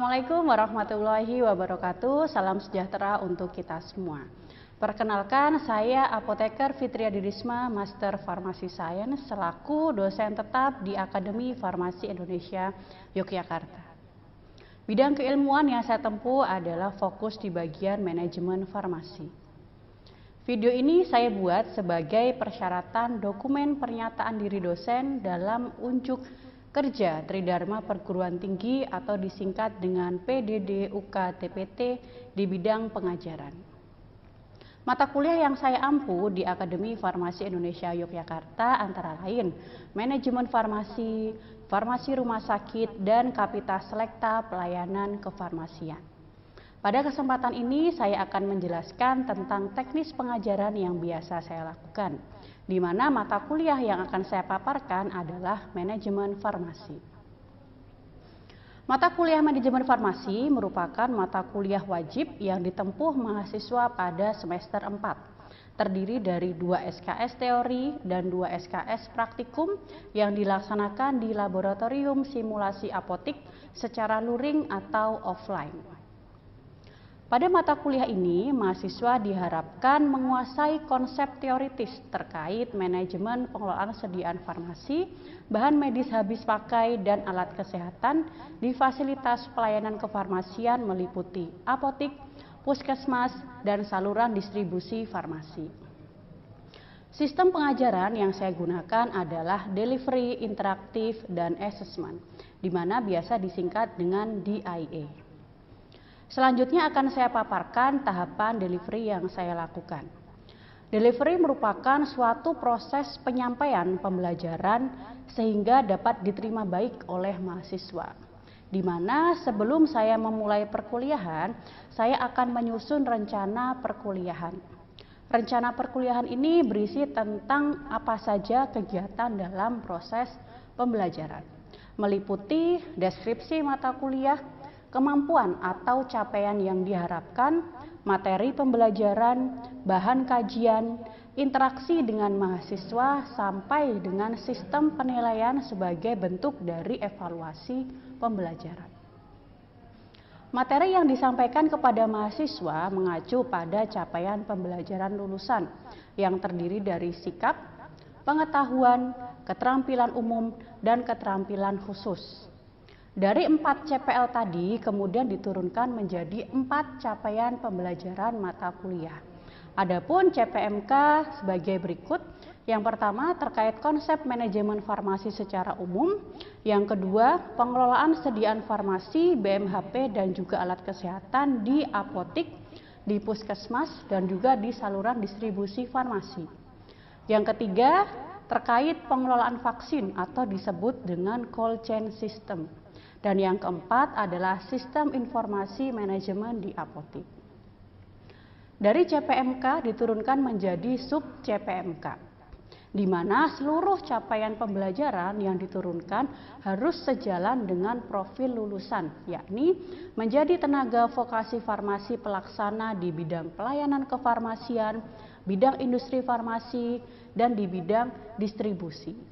Assalamualaikum warahmatullahi wabarakatuh. Salam sejahtera untuk kita semua. Perkenalkan, saya Apoteker Fitria Didisma, Master Farmasi Science, selaku dosen tetap di Akademi Farmasi Indonesia Yogyakarta. Bidang keilmuan yang saya tempuh adalah fokus di bagian manajemen farmasi. Video ini saya buat sebagai persyaratan dokumen pernyataan diri dosen dalam unjuk kerja Tridharma Perguruan Tinggi atau disingkat dengan PDD UK-TPT di bidang pengajaran. Mata kuliah yang saya ampu di Akademi Farmasi Indonesia Yogyakarta antara lain Manajemen Farmasi, Farmasi Rumah Sakit, dan Kapitas Selekta Pelayanan Kefarmasian. Pada kesempatan ini saya akan menjelaskan tentang teknis pengajaran yang biasa saya lakukan, di mana mata kuliah yang akan saya paparkan adalah manajemen farmasi. Mata kuliah manajemen farmasi merupakan mata kuliah wajib yang ditempuh mahasiswa pada semester 4. Terdiri dari 2 SKS teori dan 2 SKS praktikum yang dilaksanakan di laboratorium simulasi apotik secara luring atau offline. Pada mata kuliah ini, mahasiswa diharapkan menguasai konsep teoritis terkait manajemen pengelolaan sediaan farmasi, bahan medis habis pakai, dan alat kesehatan di fasilitas pelayanan kefarmasian meliputi apotik, puskesmas, dan saluran distribusi farmasi. Sistem pengajaran yang saya gunakan adalah delivery, interaktif, dan assessment, di mana biasa disingkat dengan DIA. Selanjutnya akan saya paparkan tahapan delivery yang saya lakukan. Delivery merupakan suatu proses penyampaian pembelajaran sehingga dapat diterima baik oleh mahasiswa. Di mana sebelum saya memulai perkuliahan, saya akan menyusun rencana perkuliahan. Rencana perkuliahan ini berisi tentang apa saja kegiatan dalam proses pembelajaran, meliputi deskripsi mata kuliah, kemampuan atau capaian yang diharapkan, materi pembelajaran, bahan kajian, interaksi dengan mahasiswa, sampai dengan sistem penilaian sebagai bentuk dari evaluasi pembelajaran. Materi yang disampaikan kepada mahasiswa mengacu pada capaian pembelajaran lulusan yang terdiri dari sikap, pengetahuan, keterampilan umum, dan keterampilan khusus. Dari 4 CPL tadi kemudian diturunkan menjadi 4 capaian pembelajaran mata kuliah. Adapun CPMK sebagai berikut. Yang pertama terkait konsep manajemen farmasi secara umum. Yang kedua, pengelolaan sediaan farmasi, BMHP, dan juga alat kesehatan di apotik, di puskesmas, dan juga di saluran distribusi farmasi. Yang ketiga, terkait pengelolaan vaksin atau disebut dengan cold chain system. Dan yang keempat adalah sistem informasi manajemen di apotik. Dari CPMK diturunkan menjadi sub CPMK, di mana seluruh capaian pembelajaran yang diturunkan harus sejalan dengan profil lulusan, yakni menjadi tenaga vokasi farmasi pelaksana di bidang pelayanan kefarmasian, bidang industri farmasi, dan di bidang distribusi.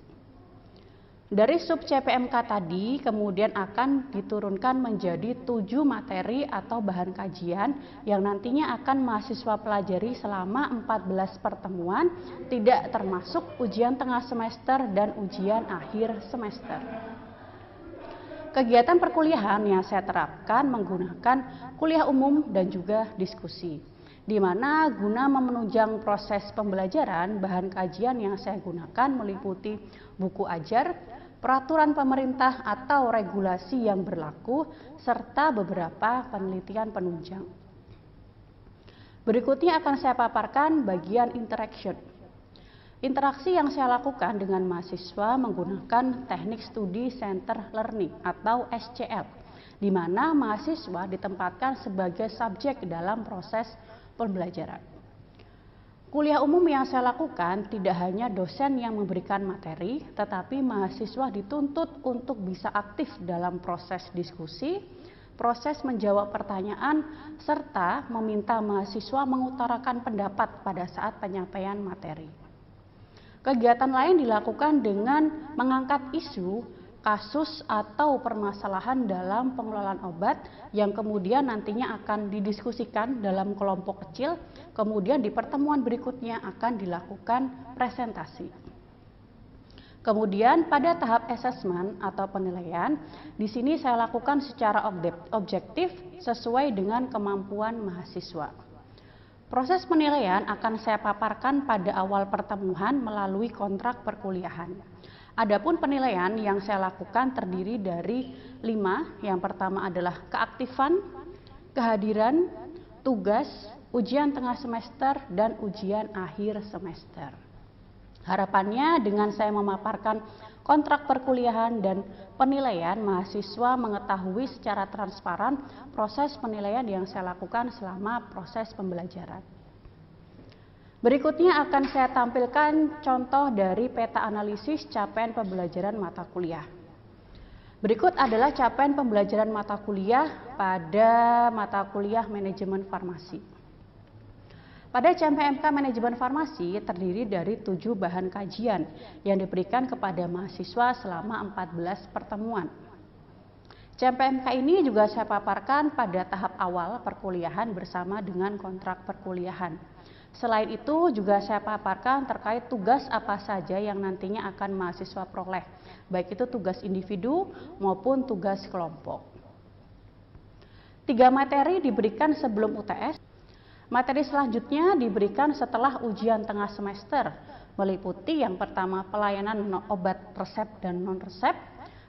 Dari sub CPMK tadi kemudian akan diturunkan menjadi 7 materi atau bahan kajian yang nantinya akan mahasiswa pelajari selama 14 pertemuan, tidak termasuk ujian tengah semester dan ujian akhir semester. Kegiatan perkuliahan yang saya terapkan menggunakan kuliah umum dan juga diskusi, di mana guna menunjang proses pembelajaran, bahan kajian yang saya gunakan meliputi buku ajar, peraturan pemerintah atau regulasi yang berlaku, serta beberapa penelitian penunjang. Berikutnya akan saya paparkan bagian interaction. Interaksi yang saya lakukan dengan mahasiswa menggunakan teknik studi center learning atau SCL, di mana mahasiswa ditempatkan sebagai subjek dalam proses pembelajaran. Kuliah umum yang saya lakukan tidak hanya dosen yang memberikan materi, tetapi mahasiswa dituntut untuk bisa aktif dalam proses diskusi, proses menjawab pertanyaan, serta meminta mahasiswa mengutarakan pendapat pada saat penyampaian materi. Kegiatan lain dilakukan dengan mengangkat isu kasus atau permasalahan dalam pengelolaan obat yang kemudian nantinya akan didiskusikan dalam kelompok kecil, kemudian di pertemuan berikutnya akan dilakukan presentasi. Kemudian pada tahap asesmen atau penilaian, di sini saya lakukan secara objektif sesuai dengan kemampuan mahasiswa. Proses penilaian akan saya paparkan pada awal pertemuan melalui kontrak perkuliahan. Adapun penilaian yang saya lakukan terdiri dari 5. Yang pertama adalah keaktifan, kehadiran, tugas, ujian tengah semester, dan ujian akhir semester. Harapannya dengan saya memaparkan kontrak perkuliahan dan penilaian, mahasiswa mengetahui secara transparan proses penilaian yang saya lakukan selama proses pembelajaran. Berikutnya akan saya tampilkan contoh dari peta analisis capaian pembelajaran mata kuliah. Berikut adalah capaian pembelajaran mata kuliah pada mata kuliah manajemen farmasi. Pada CMPMK manajemen farmasi terdiri dari 7 bahan kajian yang diberikan kepada mahasiswa selama 14 pertemuan. CMPMK ini juga saya paparkan pada tahap awal perkuliahan bersama dengan kontrak perkuliahan. Selain itu juga saya paparkan terkait tugas apa saja yang nantinya akan mahasiswa peroleh, baik itu tugas individu maupun tugas kelompok. 3 materi diberikan sebelum UTS. Materi selanjutnya diberikan setelah ujian tengah semester, meliputi yang pertama pelayanan obat resep dan non-resep,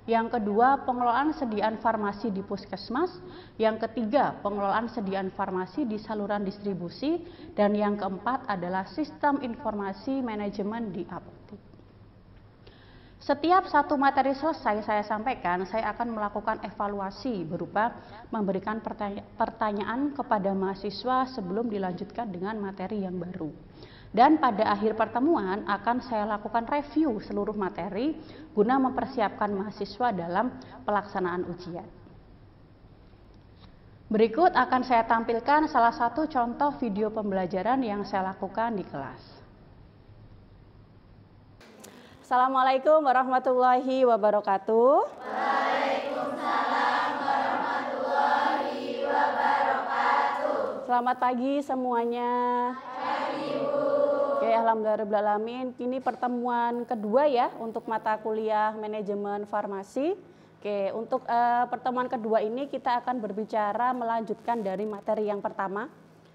yang kedua pengelolaan sediaan farmasi di puskesmas, yang ketiga pengelolaan sediaan farmasi di saluran distribusi, dan yang keempat adalah sistem informasi manajemen di apotek. Setiap satu materi selesai saya sampaikan, saya akan melakukan evaluasi berupa memberikan pertanyaan kepada mahasiswa sebelum dilanjutkan dengan materi yang baru. Dan pada akhir pertemuan akan saya lakukan review seluruh materi guna mempersiapkan mahasiswa dalam pelaksanaan ujian. Berikut akan saya tampilkan salah satu contoh video pembelajaran yang saya lakukan di kelas. Assalamualaikum warahmatullahi wabarakatuh. Waalaikumsalam warahmatullahi wabarakatuh. Selamat pagi semuanya. Oke, alhamdulillahirrahmanirrahim. Ini pertemuan kedua ya untuk mata kuliah manajemen farmasi. Oke, untuk pertemuan kedua ini kita akan berbicara melanjutkan dari materi yang pertama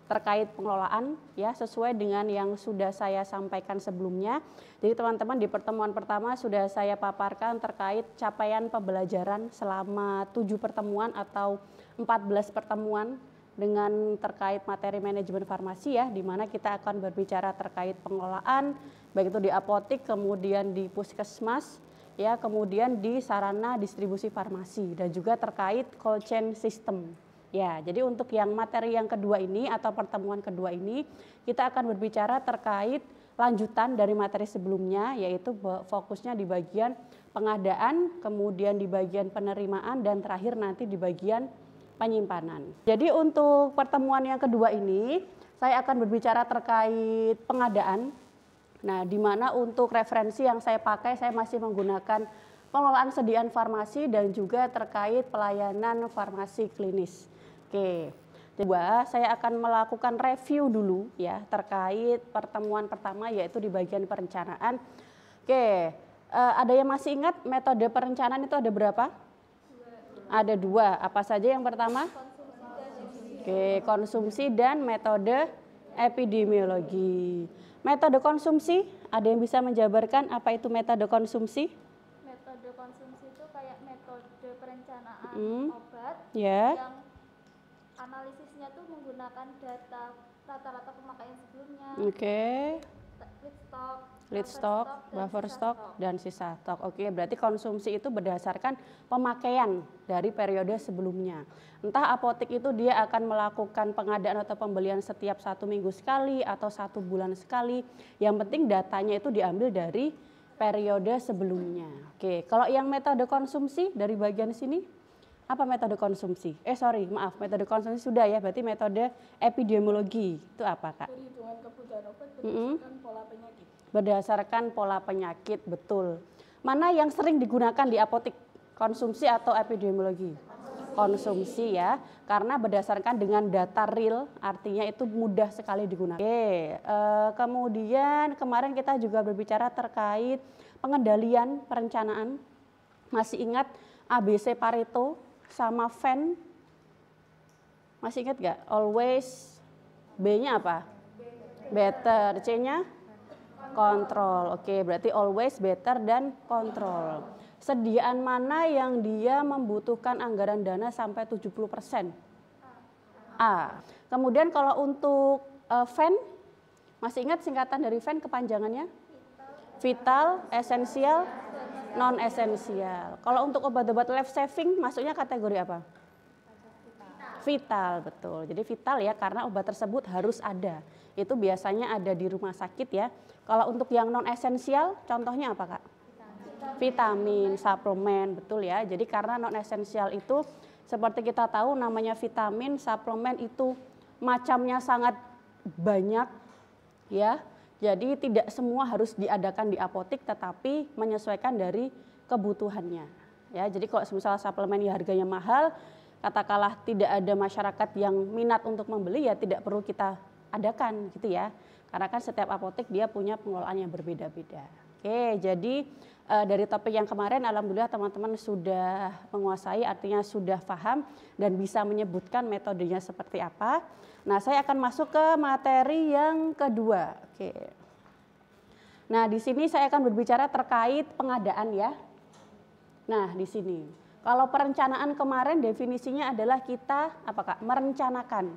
terkait pengelolaan ya, sesuai dengan yang sudah saya sampaikan sebelumnya. Jadi teman-teman, di pertemuan pertama sudah saya paparkan terkait capaian pembelajaran selama 7 pertemuan atau 14 pertemuan dengan terkait materi manajemen farmasi ya, di mana kita akan berbicara terkait pengelolaan baik itu di apotek, kemudian di puskesmas ya, kemudian di sarana distribusi farmasi, dan juga terkait cold chain system. Ya, jadi untuk yang materi yang kedua ini atau pertemuan kedua ini kita akan berbicara terkait lanjutan dari materi sebelumnya, yaitu fokusnya di bagian pengadaan, kemudian di bagian penerimaan, dan terakhir nanti di bagian penyimpanan. Jadi untuk pertemuan yang kedua ini saya akan berbicara terkait pengadaan. Nah, di mana untuk referensi yang saya pakai saya masih menggunakan pengelolaan sediaan farmasi dan juga terkait pelayanan farmasi klinis. Oke. Kedua, saya akan melakukan review dulu ya terkait pertemuan pertama, yaitu di bagian perencanaan. Oke, ada yang masih ingat metode perencanaan itu ada berapa? Ada 2. Apa saja yang pertama? Oke, konsumsi dan metode epidemiologi. Metode konsumsi, ada yang bisa menjabarkan apa itu metode konsumsi? Metode konsumsi itu kayak metode perencanaan obat Ya. yang analisisnya tuh menggunakan data rata-rata pemakaian sebelumnya. Oke. Lead stock, buffer stock, dan sisa stok. Oke, berarti konsumsi itu berdasarkan pemakaian dari periode sebelumnya. Entah apotek itu dia akan melakukan pengadaan atau pembelian setiap 1 minggu sekali atau 1 bulan sekali. Yang penting datanya itu diambil dari periode sebelumnya. Oke, kalau yang metode konsumsi dari bagian sini, apa metode konsumsi? Metode konsumsi sudah ya, berarti metode epidemiologi itu apa, Kak? Perhitungan kebutuhan obat berdasarkan pola penyakit. Berdasarkan pola penyakit, betul. Mana yang sering digunakan di apotek? Konsumsi atau epidemiologi? Konsumsi ya, karena berdasarkan dengan data real, artinya itu mudah sekali digunakan. Oke, kemudian kemarin kita juga berbicara terkait pengendalian perencanaan. Masih ingat ABC Pareto sama Venn? Masih ingat gak? Always, B-nya apa? Better, C-nya? Control. Oke, berarti always, better, dan control. Sediaan mana yang dia membutuhkan anggaran dana sampai 70%? A. Kemudian kalau untuk Venn, masih ingat singkatan dari Venn kepanjangannya? Vital, esensial, non esensial. Kalau untuk obat-obat life saving masuknya kategori apa? Vital, betul. Jadi vital ya, karena obat tersebut harus ada. Itu biasanya ada di rumah sakit ya. Kalau untuk yang non esensial, contohnya apa Kak? Vitamin, suplemen, betul ya. Jadi karena non esensial itu seperti kita tahu namanya vitamin, suplemen itu macamnya sangat banyak ya. Jadi tidak semua harus diadakan di apotik, tetapi menyesuaikan dari kebutuhannya. Ya, jadi kalau misalnya suplemen ya harganya mahal, katakanlah tidak ada masyarakat yang minat untuk membeli ya tidak perlu kita adakan gitu ya. Karena kan setiap apotek dia punya pengelolaan yang berbeda-beda. Oke, jadi dari topik yang kemarin alhamdulillah teman-teman sudah menguasai, artinya sudah paham dan bisa menyebutkan metodenya seperti apa. Nah, saya akan masuk ke materi yang kedua. Oke. Nah, di sini saya akan berbicara terkait pengadaan ya. Nah, di sini. Kalau perencanaan kemarin definisinya adalah kita apakah merencanakan.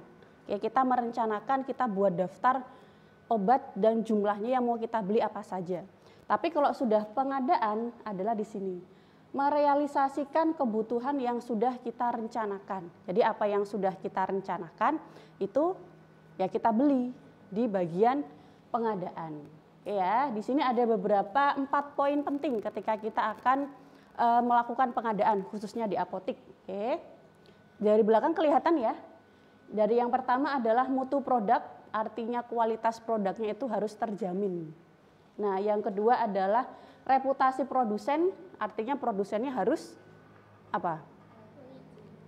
Oke, kita merencanakan, kita buat daftar obat dan jumlahnya yang mau kita beli apa saja. Tapi kalau sudah pengadaan adalah di sini. Merealisasikan kebutuhan yang sudah kita rencanakan. Jadi apa yang sudah kita rencanakan itu ya kita beli di bagian pengadaan. Oke ya, di sini ada beberapa 4 poin penting ketika kita akan melakukan pengadaan khususnya di apotik. Oke. Dari belakang kelihatan ya. Dari yang pertama adalah mutu produk, artinya kualitas produknya itu harus terjamin. Nah, yang kedua adalah reputasi produsen, artinya produsennya harus apa?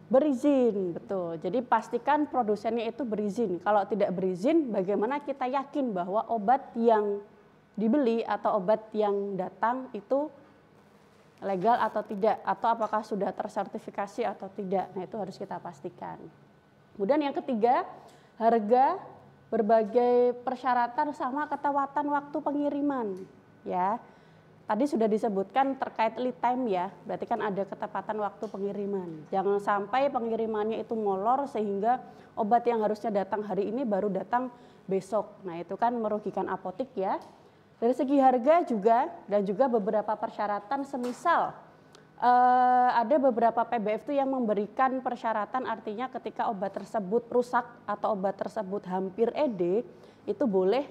Berizin, betul. Jadi pastikan produsennya itu berizin. Kalau tidak berizin, bagaimana kita yakin bahwa obat yang dibeli atau obat yang datang itu legal atau tidak, atau apakah sudah tersertifikasi atau tidak. Nah, itu harus kita pastikan. Kemudian yang ketiga, harga, berbagai persyaratan sama ketepatan waktu pengiriman ya. Tadi sudah disebutkan terkait lead time ya, berarti kan ada ketepatan waktu pengiriman. Jangan sampai pengirimannya itu molor sehingga obat yang harusnya datang hari ini baru datang besok. Nah, itu kan merugikan apotik ya. Dari segi harga juga dan juga beberapa persyaratan semisal ada beberapa PBF itu yang memberikan persyaratan, artinya ketika obat tersebut rusak atau obat tersebut hampir ED itu boleh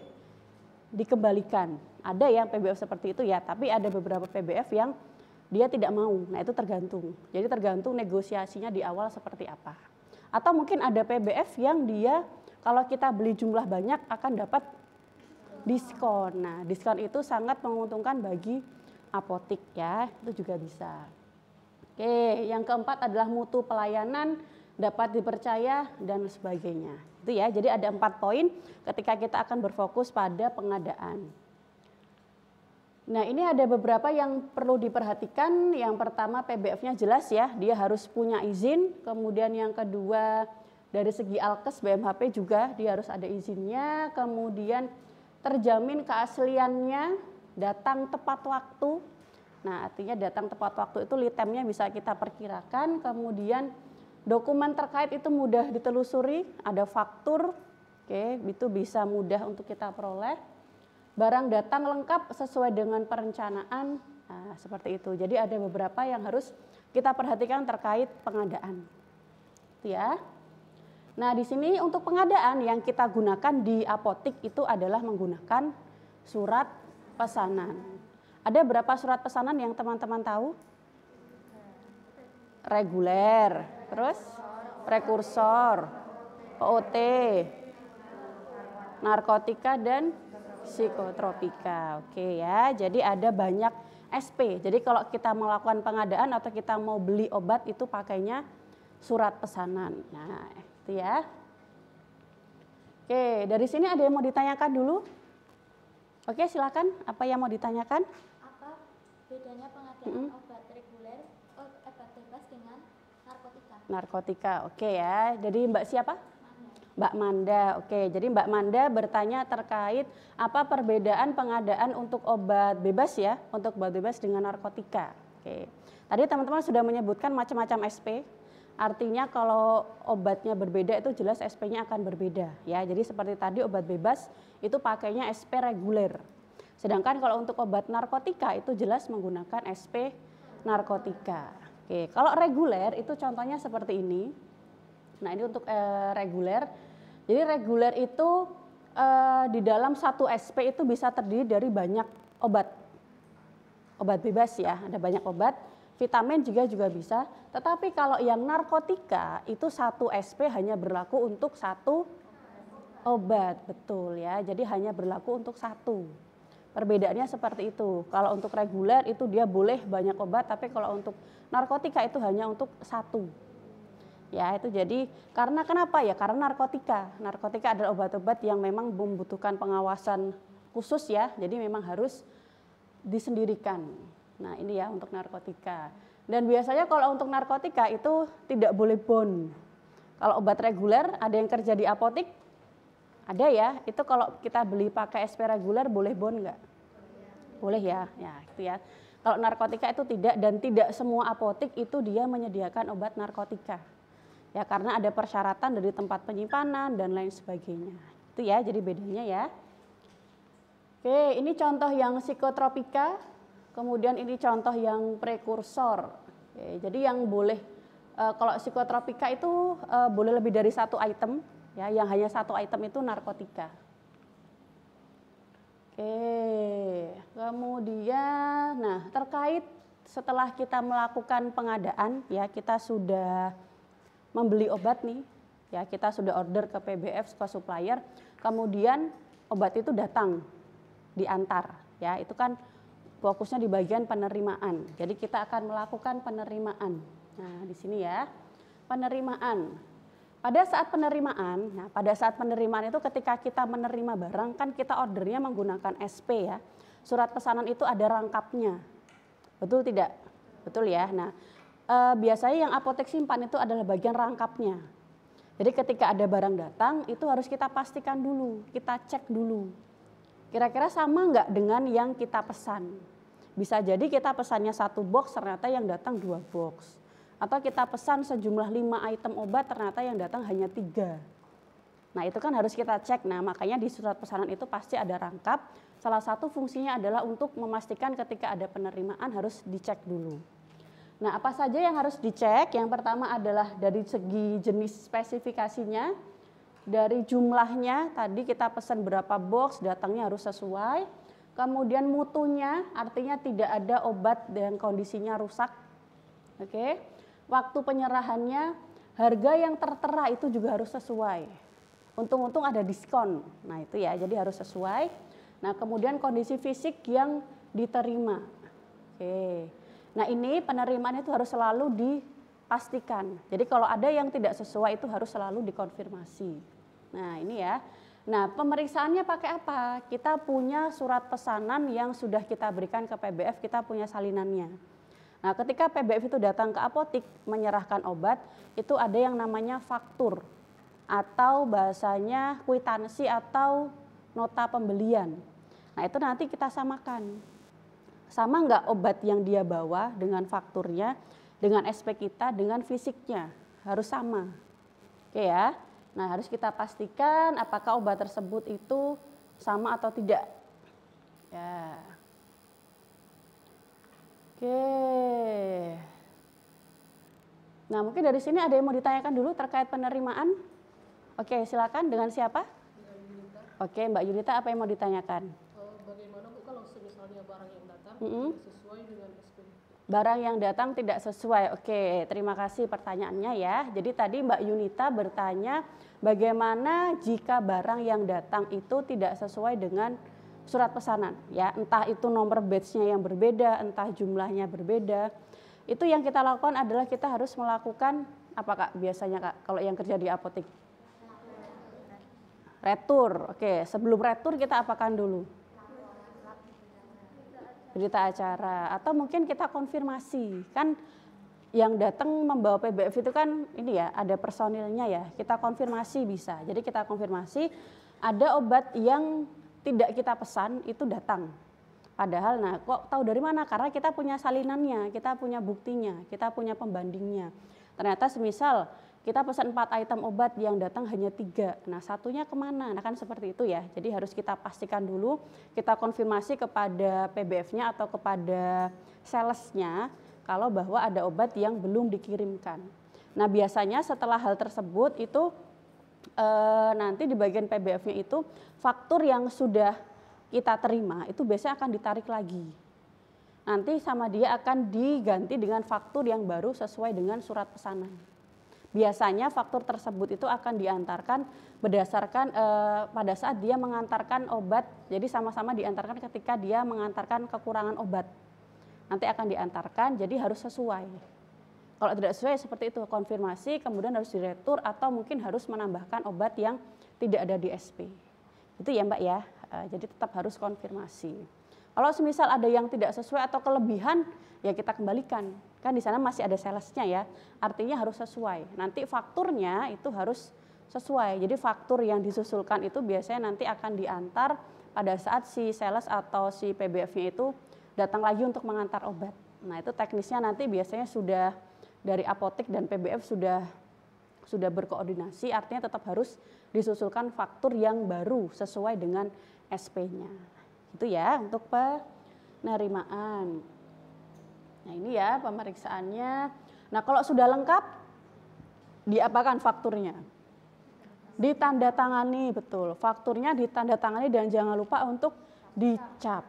dikembalikan. Ada yang PBF seperti itu ya, tapi ada beberapa PBF yang dia tidak mau. Nah, itu tergantung. Jadi tergantung negosiasinya di awal seperti apa. Atau mungkin ada PBF yang dia kalau kita beli jumlah banyak akan dapat diskon. Nah, diskon itu sangat menguntungkan bagi apotik ya, itu juga bisa. Oke, yang keempat adalah mutu pelayanan, dapat dipercaya dan sebagainya. Itu ya, jadi ada 4 poin ketika kita akan berfokus pada pengadaan. Nah, ini ada beberapa yang perlu diperhatikan. Yang pertama PBF-nya jelas ya, dia harus punya izin. Kemudian yang kedua dari segi Alkes BMHP juga dia harus ada izinnya. Kemudian terjamin keasliannya, datang tepat waktu. Nah, artinya datang tepat waktu itu lead time-nya bisa kita perkirakan. Kemudian dokumen terkait itu mudah ditelusuri, ada faktur, oke, itu bisa mudah untuk kita peroleh. Barang datang lengkap sesuai dengan perencanaan, nah, seperti itu. Jadi ada beberapa yang harus kita perhatikan terkait pengadaan. Itu ya. Nah, di sini untuk pengadaan yang kita gunakan di apotik itu adalah menggunakan surat pesanan. Ada berapa surat pesanan yang teman-teman tahu? Reguler, terus prekursor, POT, narkotika dan psikotropika. Oke ya, jadi ada banyak SP. Jadi kalau kita melakukan pengadaan atau kita mau beli obat itu pakainya surat pesanan. Nah, itu ya. Oke, dari sini ada yang mau ditanyakan dulu? Oke, silakan. Apa yang mau ditanyakan? Apa bedanya pengadaan obat reguler, obat bebas dengan narkotika? Narkotika, oke ya. Jadi Mbak siapa? Manda. Mbak Manda, oke. Jadi Mbak Manda bertanya terkait apa perbedaan pengadaan untuk obat bebas ya, untuk obat bebas dengan narkotika. Oke. Tadi teman-teman sudah menyebutkan macam-macam SP. Artinya kalau obatnya berbeda itu jelas SP-nya akan berbeda ya. Jadi seperti tadi obat bebas itu pakainya SP reguler. Sedangkan kalau untuk obat narkotika itu jelas menggunakan SP narkotika. Oke, kalau reguler itu contohnya seperti ini. Nah, ini untuk reguler. Jadi reguler itu di dalam satu SP itu bisa terdiri dari banyak obat. Obat bebas ya, ada banyak obat. Vitamin juga bisa. Tetapi kalau yang narkotika itu satu SP hanya berlaku untuk satu obat, betul ya. Jadi hanya berlaku untuk satu. Perbedaannya seperti itu. Kalau untuk reguler itu dia boleh banyak obat, tapi kalau untuk narkotika itu hanya untuk satu. Ya, itu jadi karena kenapa ya? Karena narkotika. Narkotika adalah obat-obat yang memang membutuhkan pengawasan khusus ya. Jadi memang harus disendirikan. Nah, ini ya untuk narkotika. Dan biasanya kalau untuk narkotika itu tidak boleh bond. Kalau obat reguler ada yang kerja di apotik? Ada ya. Itu kalau kita beli pakai SP reguler boleh bond enggak? Boleh ya. Ya, itu ya. Kalau narkotika itu tidak, dan tidak semua apotik itu dia menyediakan obat narkotika. Ya, karena ada persyaratan dari tempat penyimpanan dan lain sebagainya. Itu ya, jadi bedanya ya. Oke, ini contoh yang psikotropika. Kemudian ini contoh yang prekursor. Oke, jadi yang boleh kalau psikotropika itu boleh lebih dari satu item, ya, yang hanya satu item itu narkotika. Oke, kemudian, nah terkait setelah kita melakukan pengadaan, ya kita sudah membeli obat nih, ya kita sudah order ke PBF ke supplier, kemudian obat itu datang, diantar, ya itu kan fokusnya di bagian penerimaan. Jadi kita akan melakukan penerimaan. Nah, di sini ya, penerimaan. Pada saat penerimaan itu ketika kita menerima barang kan kita ordernya menggunakan SP ya. Surat pesanan itu ada rangkapnya. Betul tidak? Betul ya. Nah, biasanya yang apotek simpan itu adalah bagian rangkapnya. Jadi ketika ada barang datang itu harus kita pastikan dulu, kita cek dulu. Kira-kira sama nggak dengan yang kita pesan? Bisa jadi kita pesannya 1 box, ternyata yang datang 2 box. Atau kita pesan sejumlah 5 item obat, ternyata yang datang hanya 3. Nah itu kan harus kita cek. Nah makanya di surat pesanan itu pasti ada rangkap. Salah satu fungsinya adalah untuk memastikan ketika ada penerimaan harus dicek dulu. Nah apa saja yang harus dicek? Yang pertama adalah dari segi jenis spesifikasinya. Dari jumlahnya, tadi kita pesan berapa box, datangnya harus sesuai. Kemudian mutunya, artinya tidak ada obat yang kondisinya rusak. Oke. Waktu penyerahannya, harga yang tertera itu juga harus sesuai. Untung-untung ada diskon. Nah itu ya, jadi harus sesuai. Nah kemudian kondisi fisik yang diterima. Oke. Nah ini penerimaan itu harus selalu dipastikan. Jadi kalau ada yang tidak sesuai itu harus selalu dikonfirmasi. Nah ini ya. Nah pemeriksaannya pakai apa? Kita punya surat pesanan yang sudah kita berikan ke PBF, kita punya salinannya. Nah ketika PBF itu datang ke apotik menyerahkan obat, itu ada yang namanya faktur. Atau bahasanya kwitansi atau nota pembelian. Nah itu nanti kita samakan. Sama nggak obat yang dia bawa dengan fakturnya, dengan SP kita, dengan fisiknya. Harus sama. Oke ya. Nah harus kita pastikan apakah obat tersebut itu sama atau tidak. Ya. Oke. Nah mungkin dari sini ada yang mau ditanyakan dulu terkait penerimaan. Oke silakan, dengan siapa? Oke Mbak Yunita, apa yang mau ditanyakan? Bagaimana Bu kalau misalnya barang yang datang tidak sesuai dengan SP? Barang yang datang tidak sesuai. Oke, terima kasih pertanyaannya ya. Jadi tadi Mbak Yunita bertanya bagaimana jika barang yang datang itu tidak sesuai dengan surat pesanan ya, entah itu nomor batch-nya yang berbeda, entah jumlahnya berbeda. Itu yang kita lakukan adalah kita harus melakukan apa Kak biasanya Kak kalau yang kerja di apotek? Retur. Oke, sebelum retur kita apakan dulu? Berita acara, atau mungkin kita konfirmasi. Kan yang datang membawa PBF itu kan ini ya, ada personilnya ya. Kita konfirmasi bisa. Jadi kita konfirmasi ada obat yang tidak kita pesan itu datang. Padahal nah kok tahu dari mana? Karena kita punya salinannya, kita punya buktinya, kita punya pembandingnya. Ternyata semisal kita pesan 4 item obat yang datang hanya 3. Nah, satunya kemana? Nah, kan seperti itu ya. Jadi harus kita pastikan dulu, kita konfirmasi kepada PBF-nya atau kepada sales-nya kalau bahwa ada obat yang belum dikirimkan. Nah, biasanya setelah hal tersebut itu nanti di bagian PBF-nya itu faktur yang sudah kita terima itu biasanya akan ditarik lagi. Nanti sama dia akan diganti dengan faktur yang baru sesuai dengan surat pesanan. Biasanya faktur tersebut itu akan diantarkan berdasarkan pada saat dia mengantarkan obat. Jadi sama-sama diantarkan ketika dia mengantarkan kekurangan obat. Nanti akan diantarkan, jadi harus sesuai. Kalau tidak sesuai seperti itu, konfirmasi, kemudian harus diretur atau mungkin harus menambahkan obat yang tidak ada di SP. Itu ya Mbak ya, jadi tetap harus konfirmasi. Kalau semisal ada yang tidak sesuai atau kelebihan, ya kita kembalikan. Kan di sana masih ada salesnya ya, artinya harus sesuai. Nanti fakturnya itu harus sesuai. Jadi faktur yang disusulkan itu biasanya nanti akan diantar pada saat si sales atau si PBF-nya itu datang lagi untuk mengantar obat. Nah itu teknisnya nanti biasanya sudah dari apotek dan PBF sudah berkoordinasi, artinya tetap harus disusulkan faktur yang baru sesuai dengan SP-nya. Itu ya untuk penerimaan. Nah ini ya pemeriksaannya. Nah kalau sudah lengkap, diapakan fakturnya? Ditandatangani, betul. Fakturnya ditandatangani dan jangan lupa untuk dicap.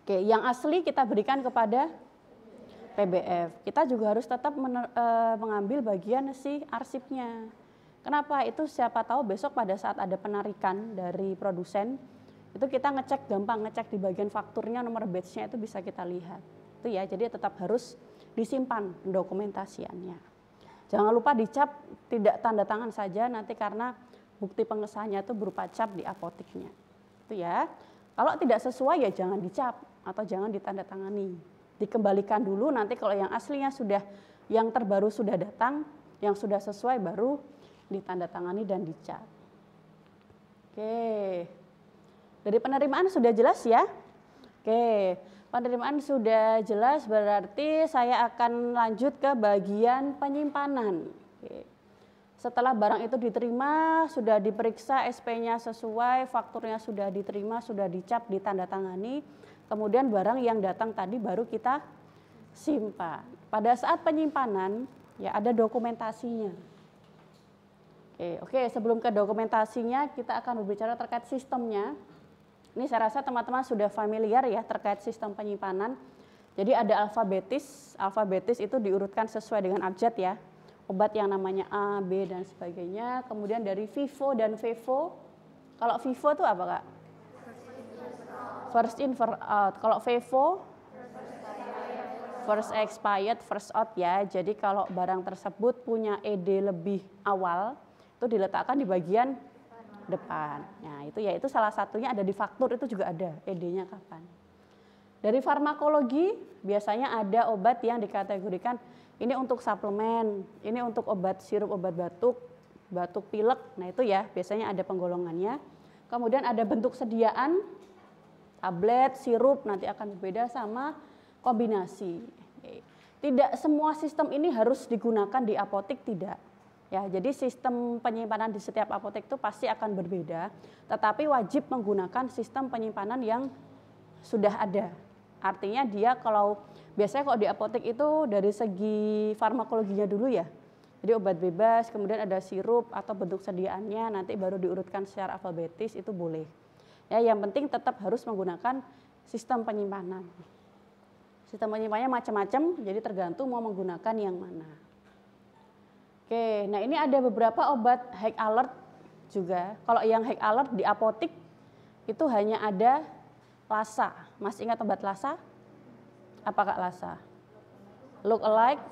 Oke, yang asli kita berikan kepada PBF. Kita juga harus tetap mengambil bagian si arsipnya. Kenapa? Itu siapa tahu besok pada saat ada penarikan dari produsen, itu kita ngecek gampang, ngecek di bagian fakturnya nomor batch-nya itu bisa kita lihat. Itu ya, jadi tetap harus disimpan dokumentasiannya. Jangan lupa dicap, tidak tanda tangan saja nanti karena bukti pengesahannya itu berupa cap di apoteknya. Itu ya. Kalau tidak sesuai ya jangan dicap atau jangan ditandatangani. Dikembalikan dulu, nanti kalau yang aslinya sudah, yang terbaru sudah datang, yang sudah sesuai baru ditandatangani dan dicap. Oke. Dari penerimaan sudah jelas ya? Oke. Penerimaan sudah jelas, berarti saya akan lanjut ke bagian penyimpanan. Oke. Setelah barang itu diterima, sudah diperiksa SP-nya sesuai, fakturnya sudah diterima, sudah dicap, ditandatangani, kemudian barang yang datang tadi baru kita simpan. Pada saat penyimpanan, ya ada dokumentasinya. Oke, sebelum ke dokumentasinya, kita akan berbicara terkait sistemnya. Ini saya rasa teman-teman sudah familiar ya terkait sistem penyimpanan. Jadi ada alfabetis, alfabetis itu diurutkan sesuai dengan abjad ya. Obat yang namanya A, B dan sebagainya. Kemudian dari FIFO dan FEVO. Kalau FIFO itu apa Kak? First in, first out. Kalau FEVO? First expired, first out ya. Jadi kalau barang tersebut punya ED lebih awal, itu diletakkan di bagian depan. Nah itu ya, itu salah satunya ada di faktur, itu juga ada ED-nya kapan. Dari farmakologi biasanya ada obat yang dikategorikan ini untuk suplemen, ini untuk obat sirup, obat batuk, batuk pilek. Nah itu ya biasanya ada penggolongannya. Kemudian ada bentuk sediaan, tablet, sirup, nanti akan berbeda sama kombinasi. Tidak semua sistem ini harus digunakan di apotek, tidak. Ya, jadi sistem penyimpanan di setiap apotek itu pasti akan berbeda, tetapi wajib menggunakan sistem penyimpanan yang sudah ada. Artinya dia kalau biasanya kalau di apotek itu dari segi farmakologinya dulu ya. Jadi obat bebas, kemudian ada sirup atau bentuk sediaannya, nanti baru diurutkan secara alfabetis, itu boleh. Ya, yang penting tetap harus menggunakan sistem penyimpanan. Sistem penyimpanannya macam-macam, jadi tergantung mau menggunakan yang mana. Oke, nah ini ada beberapa obat high alert juga. Kalau yang high alert di apotek itu hanya ada Lasa. Masih ingat obat lasa? Apa Kak lasa? Look alike,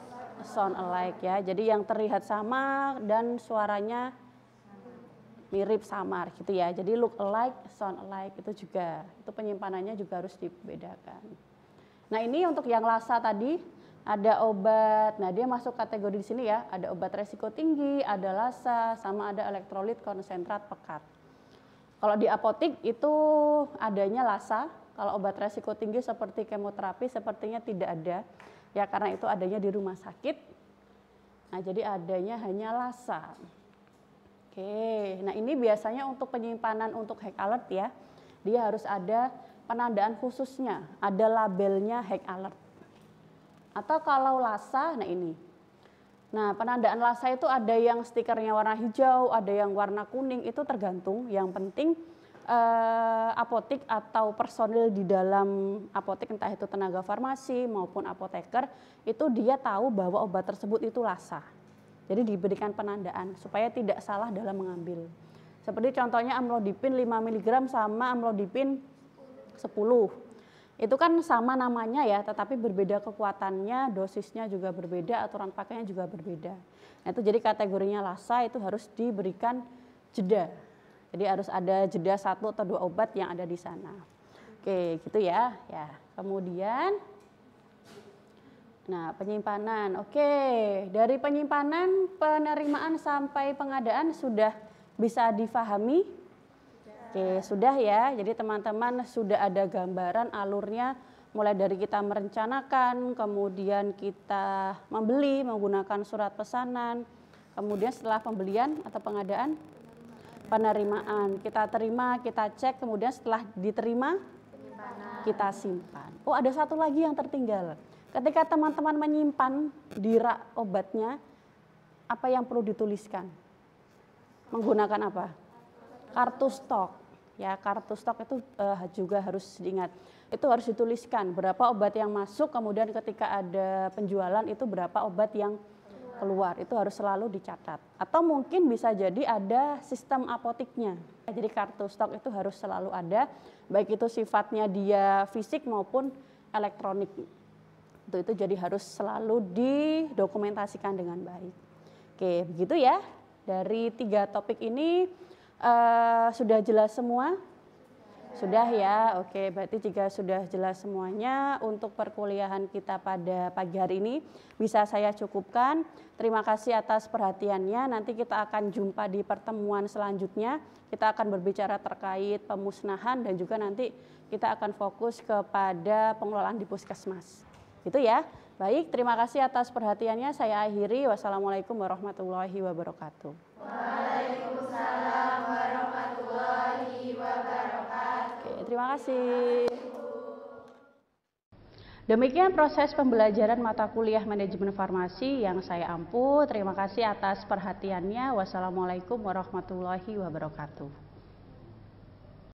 sound alike ya. Jadi yang terlihat sama dan suaranya mirip samar gitu ya. Jadi look alike, sound alike itu juga, itu penyimpanannya juga harus dibedakan. Nah ini untuk yang lasa tadi ada obat, nah dia masuk kategori di sini ya. Ada obat resiko tinggi, ada lasa, sama ada elektrolit konsentrat pekat. Kalau di apotik itu adanya lasa. Kalau obat resiko tinggi seperti kemoterapi sepertinya tidak ada. Ya karena itu adanya di rumah sakit. Nah jadi adanya hanya lasa. Oke, nah ini biasanya untuk penyimpanan untuk hack alert ya. Dia harus ada penandaan khususnya, ada labelnya hack alert. Atau kalau lasa, nah ini. Nah penandaan lasa itu ada yang stikernya warna hijau, ada yang warna kuning, itu tergantung. Yang penting apotik atau personil di dalam apotik, entah itu tenaga farmasi maupun apoteker, itu dia tahu bahwa obat tersebut itu lasa. Jadi diberikan penandaan supaya tidak salah dalam mengambil. Seperti contohnya amlodipin 5 mg sama amlodipin 10. Itu kan sama namanya ya, tetapi berbeda kekuatannya, dosisnya juga berbeda, aturan pakainya juga berbeda. Nah itu jadi kategorinya lasa itu harus diberikan jeda. Jadi harus ada jeda 1 atau 2 obat yang ada di sana. Oke, gitu ya. Ya, kemudian nah, penyimpanan. Oke, dari penyimpanan, penerimaan sampai pengadaan sudah bisa difahami? Oke, sudah ya. Jadi teman-teman sudah ada gambaran alurnya mulai dari kita merencanakan, kemudian kita membeli menggunakan surat pesanan, kemudian setelah pembelian atau pengadaan penerimaan, kita terima, kita cek, kemudian setelah diterima kita simpan. Oh ada satu lagi yang tertinggal. Ketika teman-teman menyimpan di rak obatnya, apa yang perlu dituliskan? Menggunakan apa? Kartu stok. Ya, kartu stok itu juga harus diingat. Itu harus dituliskan berapa obat yang masuk, kemudian ketika ada penjualan itu berapa obat yang keluar. Itu harus selalu dicatat. Atau mungkin bisa jadi ada sistem apotiknya. Jadi kartu stok itu harus selalu ada, baik itu sifatnya dia fisik maupun elektronik. Itu jadi harus selalu didokumentasikan dengan baik. Oke, begitu ya. Dari 3 topik ini sudah jelas semua? Sudah ya, oke, berarti jika sudah jelas semuanya untuk perkuliahan kita pada pagi hari ini bisa saya cukupkan. Terima kasih atas perhatiannya, nanti kita akan jumpa di pertemuan selanjutnya. Kita akan berbicara terkait pemusnahan dan juga nanti kita akan fokus kepada pengelolaan di puskesmas. Gitu ya, baik, terima kasih atas perhatiannya, saya akhiri. Wassalamualaikum warahmatullahi wabarakatuh. Waalaikumsalam warahmatullahi wabarakatuh. Oke, terima kasih. Demikian proses pembelajaran mata kuliah manajemen farmasi yang saya ampu. Terima kasih atas perhatiannya. Wassalamualaikum warahmatullahi wabarakatuh.